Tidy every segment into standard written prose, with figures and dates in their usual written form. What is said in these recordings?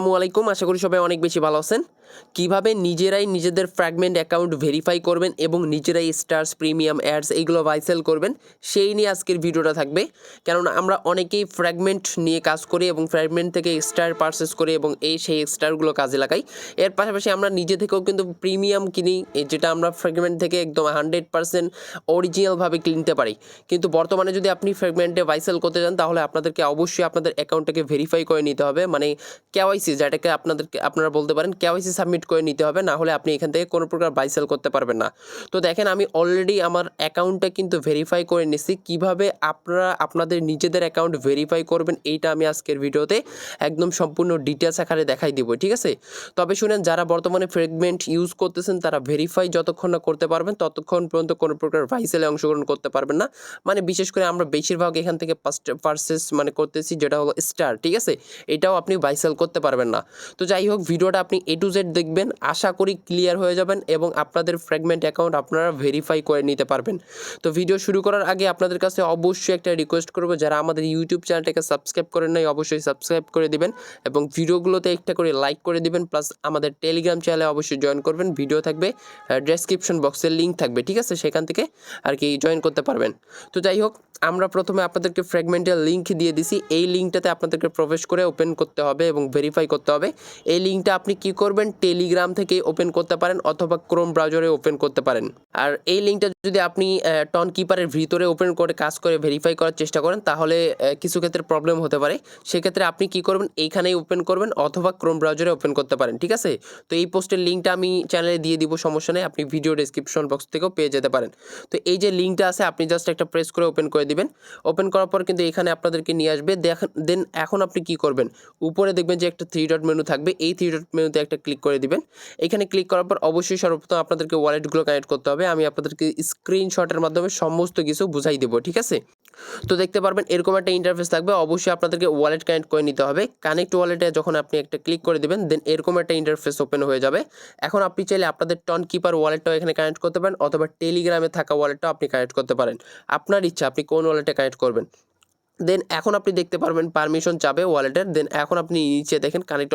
আসসালামু আলাইকুম, আশা করি সবাই অনেক বেশি ভালো আছেন। কিভাবে নিজেরাই নিজেদের ফ্র্যাগমেন্ট অ্যাকাউন্ট ভেরিফাই করবেন এবং নিজেরাই স্টার্স, প্রিমিয়াম, অ্যাডস এইগুলো বাই সেল করবেন, সেই নিয়ে আজকের ভিডিওটা থাকবে। কেননা আমরা অনেকেই ফ্র্যাগমেন্ট নিয়ে কাজ করি এবং ফ্র্যাগমেন্ট থেকে স্টার পারচেস করি এবং সেই স্টারগুলো কাজে লাগাই। এর পাশাপাশি আমরা নিজে থেকেও কিন্তু প্রিমিয়াম কিনি, যেটা আমরা ফ্র্যাগমেন্ট থেকে একদম 100% অরিজিনালভাবে কিনতে পারি। কিন্তু বর্তমানে যদি আপনি ফ্র্যাগমেন্টে বাই সেল করতে যান, তাহলে আপনাদেরকে অবশ্যই আপনাদের অ্যাকাউন্টটাকে ভেরিফাই করে নিতে হবে। মানে কেওয়াইসি, যেটাকে আপনারা বলতে পারেন কেওয়াইসি সাবমিট করে নিতে হবে, না হলে আপনি এখান থেকে কোনো প্রকার বাই সেল করতে পারবেন না। তো দেখেন, আমি অলরেডি আমার অ্যাকাউন্টটা কিন্তু ভেরিফাই করে নিচ্ছি। কিভাবে আপনারা আপনাদের নিজেদের অ্যাকাউন্ট ভেরিফাই করবেন, এইটা আমি আজকের ভিডিওতে একদম সম্পূর্ণ ডিটেলস আকারে দেখাই দিব, ঠিক আছে? তবে শুনেন, যারা বর্তমানে ফ্র্যাগমেন্ট ইউজ করতেছেন তারা ভেরিফাই যতক্ষণ না করতে পারবেন ততক্ষণ পর্যন্ত কোনো প্রকার বাই সেলে অংশগ্রহণ করতে পারবেন না। মানে বিশেষ করে আমরা বেশিরভাগ এখান থেকে পারচেস করতেছি, যেটা হলো স্টার, ঠিক আছে? এটাও আপনি বাই সেল করতে পারবেন না। তো যাই হোক, ভিডিওটা আপনি A to Z দেখবেন, আশা করি ক্লিয়ার হয়ে যাবেন এবং আপনাদের ফ্র্যাগমেন্ট অ্যাকাউন্ট আপনারা ভেরিফাই করে নিতে পারবেন। তো ভিডিও শুরু করার আগে আপনাদের কাছে অবশ্যই একটা রিকোয়েস্ট করব, যারা আমাদের ইউটিউব চ্যানেলটাকে সাবস্ক্রাইব করেন নাই অবশ্যই সাবস্ক্রাইব করে দিবেন এবং ভিডিওগুলোতে একটা করে লাইক করে দিবেন। প্লাস আমাদের টেলিগ্রাম চ্যানেলে অবশ্যই জয়েন করবেন। ভিডিও থাকবে, ডেসক্রিপশন বক্সের লিঙ্ক থাকবে, ঠিক আছে? সেখান থেকে আর কি জয়েন করতে পারবেন। তো যাই হোক, আমরা প্রথমে আপনাদেরকে ফ্র্যাগমেন্টের লিঙ্ক দিয়ে দিছি। এই লিঙ্কটাতে আপনাদেরকে প্রবেশ করে ওপেন করতে হবে এবং ভেরিফাই করতে হবে। এই লিঙ্কটা আপনি কি করবেন, টেলিগ্রাম থেকে ওপেন করতে পারেন অথবা ক্রোম ব্রাউজারে ওপেন করতে পারেন। আর এই লিঙ্কটা যদি আপনি টন কিপারের ভিতরে ওপেন করে কাজ করে ভেরিফাই করার চেষ্টা করেন, তাহলে কিছু ক্ষেত্রে প্রবলেম হতে পারে। সেক্ষেত্রে আপনি কি করবেন, এইখানেই ওপেন করবেন অথবা ক্রোম ব্রাউজারে ওপেন করতে পারেন, ঠিক আছে? তো এই পোস্টের লিঙ্কটা আমি চ্যানেলে দিয়ে দিব, সমস্যা নেই, আপনি ভিডিও ডেসক্রিপশন বক্স থেকেও পেয়ে যেতে পারেন। তো এই যে লিঙ্কটা আছে, আপনি জাস্ট একটা প্রেস করে ওপেন করে দিবেন। ওপেন করার পর কিন্তু এখানে আপনাদেরকে নিয়ে আসবে। দেন এখন আপনি কি করবেন, উপরে দেখবেন যে একটা 3 ডট মেনু থাকবে, এই 3 ডট মেনুতে একটা ক্লিক করে দিবেন। এখানে ক্লিক করার পর অবশ্যই সর্বপ্রথম আপনাদেরকে ওয়ালেটগুলো কানেক্ট করতে হবে। আমি আপনাদেরকে স্ক্রিনশটের মাধ্যমে সমস্ত কিছু বুঝাই দেবো, ঠিক আছে? তো দেখতে পারবেন এরকম একটা ইন্টারফেস থাকবে। অবশ্যই আপনাদেরকে ওয়ালেট কানেক্ট করে নিতে হবে। কানেক্ট ওয়ালেটে যখন আপনি একটা ক্লিক করে দিবেন, দেন এরকম একটা ইন্টারফেস ওপেন হয়ে যাবে। এখন আপনি চাইলে আপনাদের টন কিপার ওয়ালেটটাও এখানে কানেক্ট করতে পারেন অথবা টেলিগ্রামে থাকা ওয়ালেটটাও আপনি কানেক্ট করতে পারেন। আপনার ইচ্ছা আপনি কোন ওয়ালেটে কানেক্ট করবেন। দেন এখন আপনি দেখতে পারবেন পারমিশন চাবে ওয়ালেটের। দেন এখন আপনি নিচে দেখেন কানেক্ট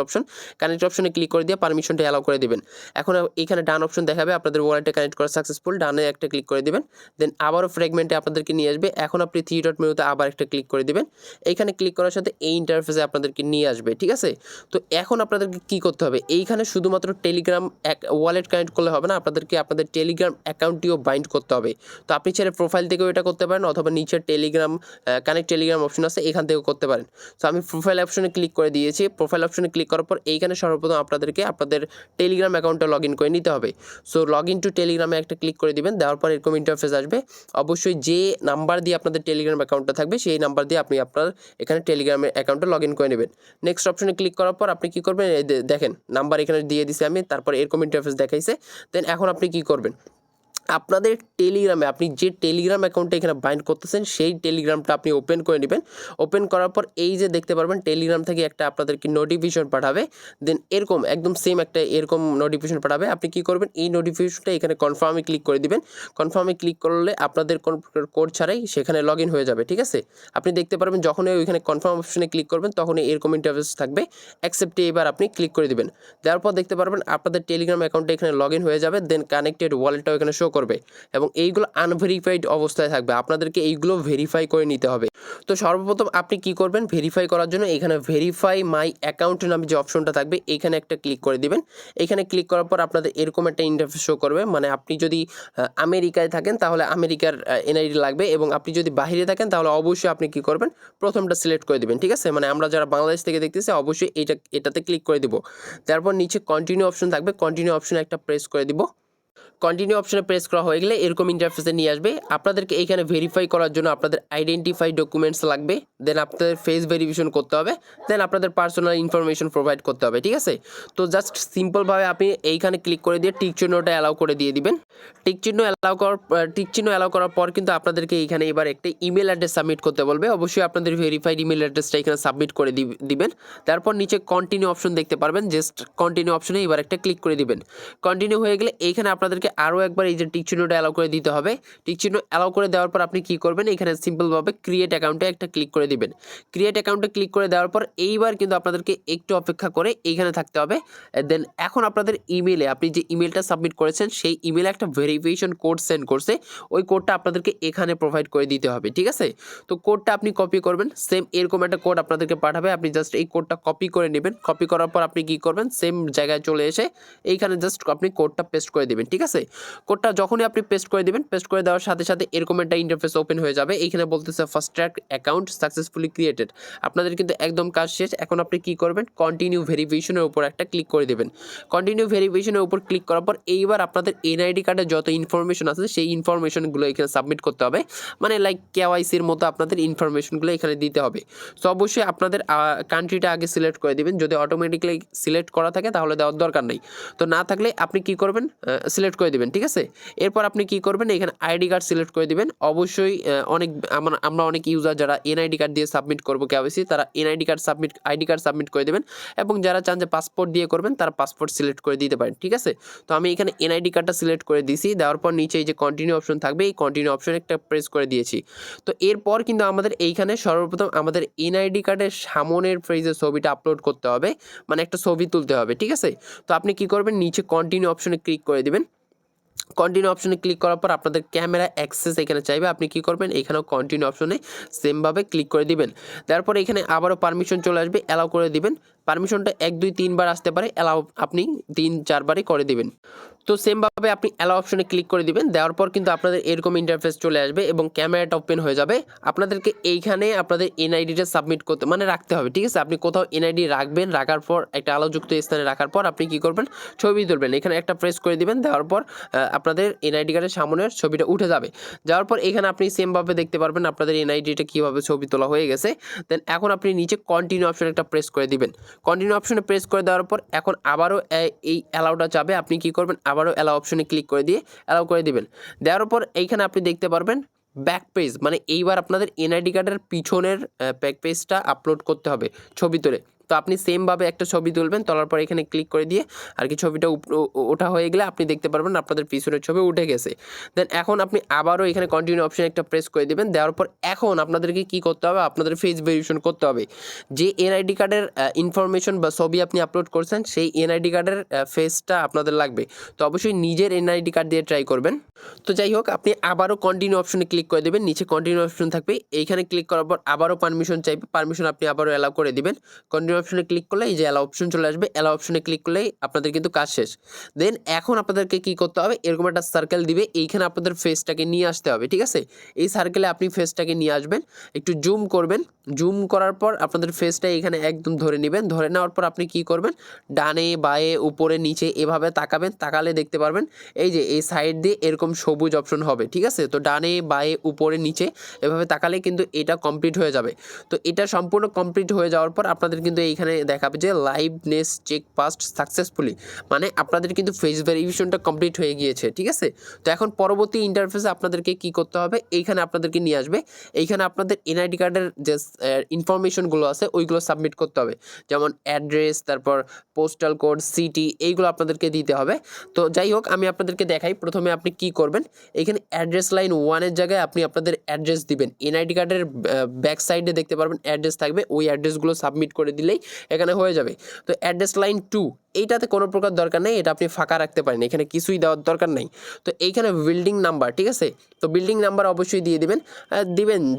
অপশনে ক্লিক করে দিয়ে পারমিশনটা অ্যালাউ করে দিবেন। এখন এখানে ডান অপশন দেখাবে, আপনাদের ওয়ালেটে কানেক্ট করা সাকসেসফুল, ডানে একটা ক্লিক করে দিবেন। দেন আবারও ফ্র্যাগমেন্টে আপনাদেরকে নিয়ে আসবে। এখন আপনি 3 ডট মেনুতে আবার একটা ক্লিক করে দিবেন। এইখানে ক্লিক করার সাথে এই ইন্টারফেসে আপনাদেরকে নিয়ে আসবে, ঠিক আছে? তো এখন আপনাদেরকে কি করতে হবে, এইখানে শুধুমাত্র টেলিগ্রাম ওয়ালেট কানেক্ট করলে হবে না, আপনাদেরকে আপনাদের টেলিগ্রাম অ্যাকাউন্টটিও বাইন্ড করতে হবে। তো আপনি চাইলে প্রোফাইল থেকেও এটা করতে পারেন অথবা নিচের টেলিগ্রাম টেলিগ্রাম অপশন আছে, এখান থেকেও করতে পারেন। তো আমি প্রোফাইল অপশনে ক্লিক করে দিয়েছি। প্রোফাইল অপশনে ক্লিক করার পর এইখানে সর্বপ্রথম আপনাদেরকে আপনাদের টেলিগ্রাম অ্যাকাউন্টে লগ ইন করে নিতে হবে। সো লগ ইন টু টেলিগ্রামে একটা ক্লিক করে দিবেন। দেওয়ার পর এরকম ইন্টারফেস আসবে। অবশ্যই যে নাম্বার দিয়ে আপনাদের টেলিগ্রাম অ্যাকাউন্টটা থাকবে, সেই নাম্বার দিয়ে আপনি আপনার এখানে টেলিগ্রামের অ্যাকাউন্টে লগ ইন করে নেবেন। নেক্সট অপশনে ক্লিক করার পর আপনি কি করবেন, দেখেন নাম্বার এখানে দিয়ে দিছি আমি, তারপর এরকম ইন্টারফেস দেখাইছে। দেন এখন আপনি কি করবেন, আপনাদের টেলিগ্রামে আপনি যে টেলিগ্রাম অ্যাকাউন্টটা এখানে বাইন্ড করতেছেন, সেই টেলিগ্রামটা আপনি ওপেন করে নেবেন। ওপেন করার পর এই যে দেখতে পারবেন টেলিগ্রাম থেকে একটা আপনাদেরকে নোটিফিকেশন পাঠাবে। দেন এরকম একদম সেম একটা এরকম নোটিফিকেশন পাঠাবে। আপনি কি করবেন, এই নোটিফিকেশনটা এখানে কনফার্মে ক্লিক করে দিবেন। কনফার্মে ক্লিক করলে আপনাদের কোনো কোড ছাড়াই সেখানে লগ ইন হয়ে যাবে, ঠিক আছে? আপনি দেখতে পারবেন যখনই ওইখানে কনফার্ম অপশনে ক্লিক করবেন, তখনই এরকম ইন্টারফেস থাকবে। অ্যাকসেপ্টে এবার আপনি ক্লিক করে দিবেন। দেওয়ার পর দেখতে পারবেন আপনাদের টেলিগ্রাম অ্যাকাউন্টে এখানে লগ ইন হয়ে যাবে। দেন কানেক্টেড ওয়ালেটটাও এখানে শো করবে এবং এইগুলো আনভেরিফাইড অবস্থায় থাকবে, আপনাদেরকে এইগুলো ভেরিফাই করে নিতে হবে। তো সর্বপ্রথম আপনি কি করবেন, ভেরিফাই করার জন্য এখানে ভেরিফাই মাই অ্যাকাউন্ট নামে যে অপশনটা থাকবে, এখানে একটা ক্লিক করে দিবেন। এখানে ক্লিক করার পর আপনাদের এরকম একটা ইন্টারফেস শো করবে। মানে আপনি যদি আমেরিকায় থাকেন তাহলে আমেরিকার এনআইডি লাগবে এবং আপনি যদি বাইরে থাকেন তাহলে অবশ্যই আপনি কি করবেন, প্রথমটা সিলেক্ট করে দিবেন, ঠিক আছে? মানে আমরা যারা বাংলাদেশ থেকে দেখতেছি অবশ্যই এটাতে ক্লিক করে দিব। তারপর নিচে কন্টিনিউ অপশন থাকবে, কন্টিনিউ অপশনে একটা প্রেস করে দিব। কন্টিনিউ অপশনে প্রেস করা হয়ে গেলে এরকম ইন্টারফেসে নিয়ে আসবে। আপনাদেরকে এইখানে ভেরিফাই করার জন্য আপনাদের আইডেন্টিফাই ডকুমেন্টস লাগবে। দেন আপনাদের ফেস ভেরিফিকেশন করতে হবে। দেন আপনাদের পার্সোনাল ইনফরমেশন প্রোভাইড করতে হবে, ঠিক আছে? তো জাস্ট সিম্পলভাবে আপনি এইখানে ক্লিক করে দিয়ে টিক চিহ্নটা অ্যালাউ করে দিয়ে দিবেন। টিক চিহ্ন অ্যালাউ করার পর কিন্তু আপনাদেরকে এইখানে এবার একটা ইমেল অ্যাড্রেস সাবমিট করতে বলবে। অবশ্যই আপনাদের ভেরিফাইড ইমেল অ্যাড্রেসটা এখানে সাবমিট করে দিবেন। তারপর নিচে কন্টিনিউ অপশন দেখতে পারবেন, জাস্ট কন্টিনিউ অপশনে এবার একটা ক্লিক করে দিবেন। কন্টিনিউ হয়ে গেলে এইখানে আপনাদেরকে আরও একবার এই যে টিক চিহ্নটা অ্যালাউ করে দিতে হবে। টিক চিহ্ন অ্যালাউ করে দেওয়ার পর আপনি কি করবেন, এখানে সিম্পলভাবে ক্রিয়েট অ্যাকাউন্টে একটা ক্লিক করে দিবেন। ক্রিয়েট অ্যাকাউন্টে ক্লিক করে দেওয়ার পর এইবার কিন্তু আপনাদেরকে একটু অপেক্ষা করে এইখানে থাকতে হবে। দেন এখন আপনাদের ইমেলে আপনি যে ইমেলটা সাবমিট করেছেন সেই ইমেলে একটা ভেরিফিকেশন কোড সেন্ড করছে, ওই কোডটা আপনাদেরকে এখানে প্রোভাইড করে দিতে হবে, ঠিক আছে? তো কোডটা আপনি কপি করবেন, সেম এরকম একটা কোড আপনাদেরকে পাঠাবে, আপনি জাস্ট এই কোডটা কপি করে নেবেন। কপি করার পর আপনি কি করবেন, সেম জায়গায় চলে এসে এইখানে জাস্ট আপনি কোডটা পেস্ট করে দিবেন, ঠিক আছে? কোডটা যখনই আপনি পেস্ট করে দিবেন, পেস্ট করে দেওয়ার সাথে সাথে এরকম একটা ইন্টারফেস ওপেন হয়ে যাবে। এইখানে বলতেছে first track account successfully created. আপনাদের কিন্তু একদম কাজ শেষ। এখন আপনি কি করবেন, কন্টিনিউ ভেরিফিকেশনের উপর একটা ক্লিক করে দেবেন। কন্টিনিউ ভেরিফিকেশনের উপর ক্লিক করার পর এইবার আপনাদের এনআইডি কার্ডের যত ইনফরমেশন আছে সেই ইনফরমেশনগুলো এখানে সাবমিট করতে হবে, মানে লাইক কেওয়াইসির মতো আপনাদের ইনফরমেশনগুলো এখানে দিতে হবে। সো অবশ্যই আপনাদের কান্ট্রিটা আগে সিলেক্ট করে দিবেন। যদি অটোমেটিক্যালি সিলেক্ট করা থাকে তাহলে দেওয়ার দরকার নেই, তো না থাকলে আপনি কি করবেন, সিলেক্ট করে দিবেন, ঠিক আছে? এরপর আপনি কি করবেন, এখানে আইডি কার্ড সিলেক্ট করে দিবেন। অবশ্যই আমরা অনেক ইউজার যারা এনআইডি কার্ড দিয়ে সাবমিট করবো কেওয়াইসি, তারা আইডি কার্ড সাবমিট করে দেবেন, এবং যারা চান যে পাসপোর্ট দিয়ে করবেন তারা পাসপোর্ট সিলেক্ট করে দিতে পারেন, ঠিক আছে? তো আমি এখানে এনআইডি কার্ডটা সিলেক্ট করে দিয়েছি। দেওয়ার পর নিচে এই যে কন্টিনিউ অপশন থাকবে, এই কন্টিনিউ অপশন একটা প্রেস করে দিয়েছি। তো এরপর কিন্তু আমাদের এইখানে সর্বপ্রথম আমাদের এনআইডি কার্ডের সামনের ফ্রেজের ছবিটা আপলোড করতে হবে, মানে একটা ছবি তুলতে হবে, ঠিক আছে? তো আপনি কি করবেন, নিচে কন্টিনিউ অপশনে ক্লিক করে দিবেন। কন্টিনিউ অপশনে ক্লিক করার পর আপনাদের ক্যামেরা অ্যাক্সেস এখানে চাইবে, আপনি কি করবেন, এখানেও কন্টিনিউ অপশনে সেমভাবে ক্লিক করে দিবেন। তারপর এখানে আবারও পারমিশন চলে আসবে, অ্যালাউ করে দিবেন। পারমিশনটা 1 2 3 বার আসতে পারে, অ্যালাউ আপনি 3 4 বারই করে দিবেন। তো সেমভাবে আপনি অ্যালাউ অপশনে ক্লিক করে দিবেন। দেওয়ার পর কিন্তু আপনাদের এরকম ইন্টারফেস চলে আসবে এবং ক্যামেরাটা ওপেন হয়ে যাবে। আপনাদেরকে এইখানে আপনাদের এনআইডিটা সাবমিট করতে মানে রাখতে হবে, ঠিক আছে? আপনি কোথাও এনআইডি রাখবেন, রাখার পর একটা আলোযুক্ত স্থানে রাখার পর আপনি কি করবেন, ছবি তুলবেন। এখানে একটা প্রেস করে দিবেন, দেওয়ার পর আপনাদের এনআইডি কার্ডের সামনের ছবিটা উঠে যাবে। যাওয়ার পর এখানে আপনি সেমভাবে দেখতে পারবেন আপনাদের এনআইডিটা কীভাবে ছবি তোলা হয়ে গেছে। দেন এখন আপনি নিচে কন্টিনিউ অপশনে একটা প্রেস করে দিবেন। কন্টিনিউ অপশনে প্রেস করে দেওয়ার পর এখন আবারও এই অ্যালাউটা যাবে, আপনি কি করবেন, আবারও অ্যালাউ অপশনে ক্লিক করে দিয়ে অ্যালাউ করে দিবেন। দেওয়ার পর এইখানে আপনি দেখতে পারবেন ব্যাক পেজ, মানে এইবার আপনাদের এনআইডি কার্ডের পিছনের ব্যাক পেজটা আপলোড করতে হবে ছবি তুলে। তো আপনি সেমভাবে একটা ছবি তুলবেন, তোলার পর এখানে ক্লিক করে দিয়ে আর কি ছবিটা ওঠা হয়ে গেলে আপনি দেখতে পারবেন আপনাদের পিছনের ছবি উঠে গেছে। দেন এখন আপনি আবারও এখানে কন্টিনিউ অপশন একটা প্রেস করে দেবেন। দেওয়ার পর এখন আপনাদেরকে কি করতে হবে, আপনাদের ফেস ভেরিফিকেশন করতে হবে। যে এনআইডি কার্ডের ইনফরমেশন বা ছবি আপনি আপলোড করছেন সেই এনআইডি কার্ডের ফেসটা আপনাদের লাগবে। তো অবশ্যই নিজের এনআইডি কার্ড দিয়ে ট্রাই করবেন। তো যাই হোক, আপনি আবারও কন্টিনিউ অপশনে ক্লিক করে দেবেন। নিচে কন্টিনিউ অপশন থাকবে, এইখানে ক্লিক করার পর আবারও পারমিশন চাইবে, পারমিশন আপনি আবারও অ্যালাউ করে দিবেন। কন্টিনিউ অপশনে ক্লিক করলে এই যে অ্যালাউ অপশন চলে আসবে, অ্যালাউ অপশনে ক্লিক করলেই আপনাদের কিন্তু কাজ শেষ। দেন এখন আপনাদেরকে কি করতে হবে, এরকম একটা সার্কেল দিবে, এইখানে আপনাদের ফেসটাকে নিয়ে আসতে হবে, ঠিক আছে? এই সার্কেলে আপনি ফেসটাকে নিয়ে আসবেন, একটু জুম করবেন। জুম করার পর আপনাদের ফেসটা এখানে একদম ধরে নেবেন। ধরে নেওয়ার পর আপনি কি করবেন, ডানে বায়ে উপরে নিচে এভাবে তাকাবেন। তাকালে দেখতে পারবেন এই যে এই সাইড দিয়ে এরকম সবুজ অপশন হবে, ঠিক আছে? তো ডানে বায়ে উপরে নিচে এভাবে তাকালে কিন্তু এটা কমপ্লিট হয়ে যাবে। তো এটা সম্পূর্ণ কমপ্লিট হয়ে যাওয়ার পর আপনাদের কিন্তু এইখানে দেখাবে যে লাইভনেস চেক পাস্ট সাকসেসফুলি, মানে আপনাদের কিন্তু ফেস ভেরিফিকেশনটা কমপ্লিট হয়ে গিয়েছে, ঠিক আছে? তো এখন পরবর্তী ইন্টারফেসে আপনাদেরকে কি করতে হবে, এইখানে আপনাদেরকে নিয়ে আসবে। এইখানে আপনাদের এনআইডি কার্ডের যে ইনফরমেশনগুলো আছে ওইগুলো সাবমিট করতে হবে, যেমন অ্যাড্রেস, তারপর পোস্টাল কোড, সিটি, এইগুলো আপনাদেরকে দিতে হবে। তো যাই হোক, আমি আপনাদেরকে দেখাই। প্রথমে আপনি কি করবেন, এখানে অ্যাড্রেস লাইন 1-এর জায়গায় আপনি আপনাদের অ্যাড্রেস দিবেন। এনআইডি কার্ডের ব্যাক সাইডে দেখতে পারবেন অ্যাড্রেস থাকবে, ওই অ্যাড্রেসগুলো সাবমিট করে দিলেই এখানে হয়ে যাবে। তো অ্যাড্রেস লাইন 2 এইটাতে কোনো প্রকার দরকার নেই, এটা আপনি ফাঁকা রাখতে পারেন, এখানে কিছুই দেওয়ার দরকার নেই। তো এইখানে বিল্ডিং নাম্বার, ঠিক আছে? তো বিল্ডিং নাম্বার অবশ্যই দিয়ে দিবেন।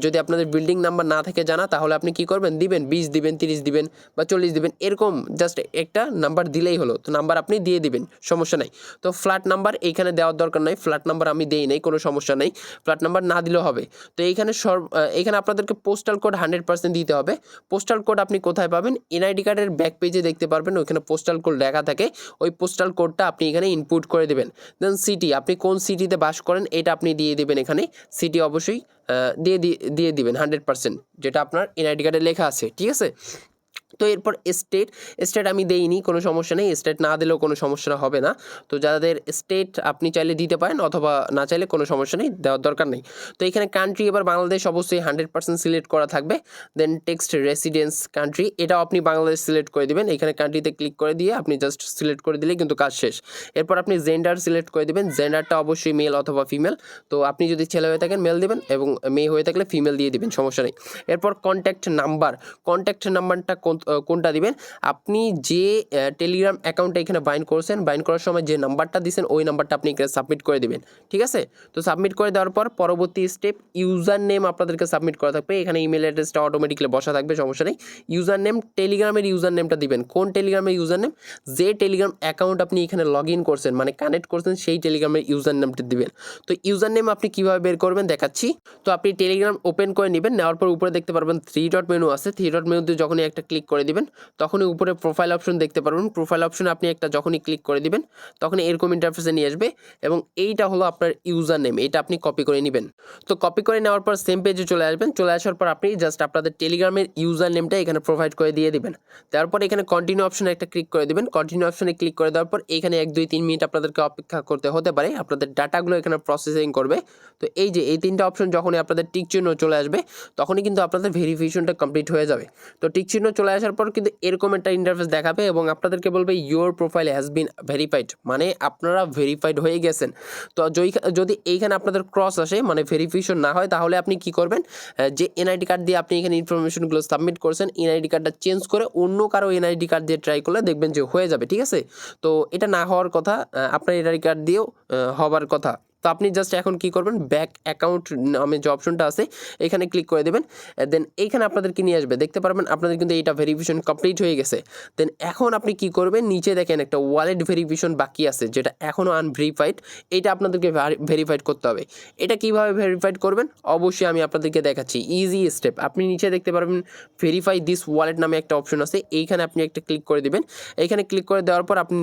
যদি আপনাদের বিল্ডিং নাম্বার না থাকে জানা, তাহলে আপনি কি করবেন, দিবেন 20 দিবেন, 30 দিবেন বা 40 দিবেন, এরকম জাস্ট একটা নাম্বার দিলেই হলো। তো নাম্বার আপনি দিয়ে দিবেন, সমস্যা নাই। তো ফ্ল্যাট নাম্বার এইখানে দেওয়ার দরকার নাই, ফ্ল্যাট নাম্বার আমি দেই নাই, কোনো সমস্যা নেই, ফ্ল্যাট নাম্বার না দিলেও হবে। তো এইখানে এখানে আপনাদেরকে পোস্টাল কোড 100% দিতে হবে। পোস্টাল কোড আপনি কোথায় পাবেন, এনআইডি কার্ডের ব্যাক পেজে দেখতে পারবেন, ওইখানে পোস্টাল কোড লেখা থাকে, ওই পোস্টাল কোডটা আপনি এখানে ইনপুট করে দেবেন। দেন সিটি, আপনি কোন সিটিতে বাস করেন এটা আপনি দিয়ে দেবেন। এখানে সিটি অবশ্যই দিয়ে দিবেন 100%, যেটা আপনার এনআইডি কার্ডে লেখা আছে, ঠিক আছে? তো এরপর স্টেট আমি দেইনি, কোনো সমস্যা নেই, স্টেট না দিলেও কোনো সমস্যা হবে না। তো যাদের স্টেট আপনি চাইলে দিতে পারেন অথবা না চাইলে কোনো সমস্যা নেই, দেওয়ার দরকার নেই। তো এখানে কান্ট্রি এবার বাংলাদেশ অবশ্যই 100% সিলেক্ট করা থাকবে। দেন টেক্সট রেসিডেন্স কান্ট্রি, এটাও আপনি বাংলাদেশ সিলেক্ট করে দিবেন। এখানে কান্ট্রিতে ক্লিক করে দিয়ে আপনি জাস্ট সিলেক্ট করে দিলেই কিন্তু কাজ শেষ। এরপর আপনি জেন্ডার সিলেক্ট করে দিবেন, জেন্ডারটা অবশ্যই মেল অথবা ফিমেল। তো আপনি যদি ছেলে হয়ে থাকেন মেল দিবেন এবং মেয়ে হয়ে থাকলে ফিমেল দিয়ে দিবেন, সমস্যা নেই। এরপর কন্ট্যাক্ট নাম্বারটা কোনটা দিবেন, আপনি যে টেলিগ্রাম অ্যাকাউন্টটা এখানে বাইন্ড করছেন, বাইন্ড করার সময় যে নাম্বারটা দিয়েছেন ওই নাম্বারটা আপনি এখানে সাবমিট করে দিবেন, ঠিক আছে। তো সাবমিট করে দেওয়ার পর পরবর্তী স্টেপ ইউজার নেম আপনাদেরকে সাবমিট করা থাকবে। এখানে ইমেল অ্যাড্রেসটা অটোমেটিক্যালি বসা থাকবে, সমস্যা নেই। ইউজার নেম, টেলিগ্রামের ইউজার নেমটা দিবেন। কোন টেলিগ্রামের ইউজার নেম, যে টেলিগ্রাম অ্যাকাউন্ট আপনি এখানে লগ ইন করছেন মানে কানেক্ট করছেন সেই টেলিগ্রামের ইউজার নেমটা দিবেন। তো ইউজার নেম আপনি কীভাবে বের করবেন দেখাচ্ছি। তো আপনি টেলিগ্রাম ওপেন করে নেবেন, নেওয়ার পর উপরে দেখতে পারবেন 3 ডট মেনু আছে, 3 ডট মেনুতে যখনই একটা ক্লিক করে দিবেন তখনই উপরে প্রোফাইল অপশন দেখতে পারবেন। প্রোফাইল অপশনে আপনি একটা যখনই ক্লিক করে দিবেন তখন এরকম ইন্টারফেসে নিয়ে আসবে এবং এইটা হলো আপনার ইউজার নেম, এটা আপনি কপি করে নেবেন। তো কপি করে নেওয়ার পর সেম পেজে চলে আসবেন, চলে আসার পর আপনি জাস্ট আপনাদের টেলিগ্রামের ইউজার নেমটা এখানে প্রোভাইড করে দিয়ে দিবেন। তারপর এখানে কন্টিনিউ অপশনে একটা ক্লিক করে দিবেন। কন্টিনিউ অপশনে ক্লিক করে দেওয়ার পর এখানে 1-2-3 মিনিট আপনাদেরকে অপেক্ষা করতে হতে পারে, আপনাদের ডাটাগুলো এখানে প্রসেসিং করবে। তো এই যে এই 3টা অপশন যখনই আপনাদের টিক চিহ্ন চলে আসবে তখনই কিন্তু আপনাদের ভেরিফিকেশনটা কমপ্লিট হয়ে যাবে। তো টিক চিহ্ন চলে আসার পর কিন্তু এরকম একটা ইন্টারফেস দেখাবে এবং আপনাদেরকে বলবে your profile has been verified, মানে আপনারা ভেরিফাইড হয়ে গেছেন। তো যদি এইখানে আপনাদের ক্রস আসে মানে ভেরিফিকেশন না হয় তাহলে আপনি কি করবেন, যে এনআইডি কার্ড দিয়ে আপনি এখানে ইনফরমেশনগুলো সাবমিট করছেন এনআইডি কার্ডটা চেঞ্জ করে অন্য কারো এনআইডি কার্ড দিয়ে ট্রাই করলে দেখবেন যে হয়ে যাবে, ঠিক আছে। তো এটা না হওয়ার কথা, আপনার এনআইডি কার্ড দিয়েও হবার কথা। তো আপনি জাস্ট এখন কি করবেন, ব্যাক অ্যাকাউন্ট নামে যে অপশনটা আছে এখানে ক্লিক করে দেবেন। দেন এইখানে আপনাদেরকে নিয়ে আসবে, দেখতে পারবেন আপনাদের কিন্তু এইটা ভেরিফিকেশন কমপ্লিট হয়ে গেছে। দেন এখন আপনি কি করবেন, নিচে দেখেন একটা ওয়ালেট ভেরিফিকেশন বাকি আছে যেটা এখনও আনভেরিফাইড, এটা আপনাদেরকে ভেরিফাইড করতে হবে। এটা কিভাবে ভেরিফাইড করবেন অবশ্যই আমি আপনাদেরকে দেখাচ্ছি, ইজি স্টেপ। আপনি নিচে দেখতে পারবেন ভেরিফাই দিস ওয়ালেট নামে একটা অপশন আছে, এইখানে আপনি একটা ক্লিক করে দেবেন। এইখানে ক্লিক করে দেওয়ার পর আপনি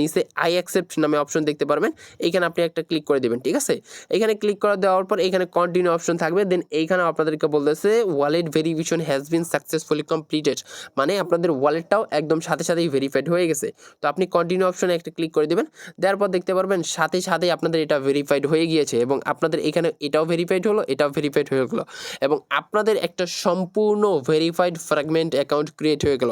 নিচে আই অ্যাকসেপ্ট নামে অপশন দেখতে পারবেন, এইখানে আপনি একটা ক্লিক করে দেবেন, ঠিক আছে। এখানে ক্লিক করে দেওয়ার পর এখানে কন্টিনিউ অপশন থাকবে। দেন এইখানে আপনাদেরকে বলতেছে wallet verification has been successfully completed, মানে আপনাদের ওয়ালেটটাও একদম সাথে সাথেই ভেরিফাইড হয়ে গেছে। তো আপনি কন্টিনিউ অপশনে একটা ক্লিক করে দেবেন, দেওয়ার পর দেখতে পারবেন সাথে সাথেই আপনাদের এটা ভেরিফাইড হয়ে গিয়েছে এবং আপনাদের এখানে এটাও ভেরিফাইড হলো, এটাও ভেরিফাইড হয়ে গেলো এবং আপনাদের একটা সম্পূর্ণ ভেরিফাইড ফ্র্যাগমেন্ট অ্যাকাউন্ট ক্রিয়েট হয়ে গেল।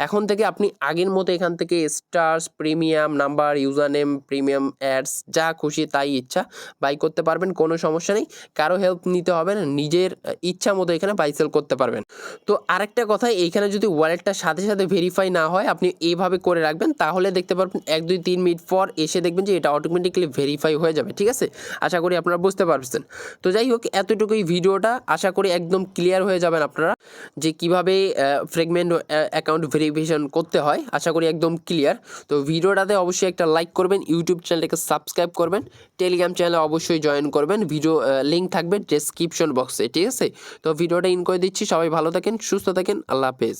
এখন থেকে আপনি আগের মতো এখান থেকে stars, premium number, user name, premium ads যা খুশি তাই ইচ্ছা বাই করতে পারবেন, কোনো সমস্যা নেই। কারো হেল্প নিতে হবে না, নিজের ইচ্ছা মতো এখানে বাই সেল করতে পারবেন। তো আরেকটা কথা, এইখানে যদি ওয়ালেটটার সাথে সাথে ভেরিফাই না হয় আপনি এইভাবে করে রাখবেন, তাহলে দেখতে পারবেন 1-2-3 মিনিট পর এসে দেখবেন যে এটা অটোমেটিক্যালি ভেরিফাই হয়ে যাবে, ঠিক আছে। আশা করি আপনারা বুঝতে পারছেন। তো যাই হোক, এতটুকুই ভিডিওটা, আশা করি একদম ক্লিয়ার হয়ে যাবেন আপনারা যে কিভাবে ফ্র্যাগমেন্ট অ্যাকাউন্ট ভেরিফিকেশন করতে হয়, আশা করি একদম ক্লিয়ার। তো ভিডিওটাতে অবশ্যই একটা লাইক করবেন, ইউটিউব চ্যানেলটাকে সাবস্ক্রাইব করবেন, টেলিগ্রাম চ্যানেলে অবশ্যই জয়েন করবেন, ভিডিও লিঙ্ক থাকবে ডেসক্রিপশন বক্সে, ঠিক আছে। তো ভিডিওটা ইন করে দিচ্ছি, সবাই ভালো থাকেন, সুস্থ থাকেন, আল্লাহ হাফেজ।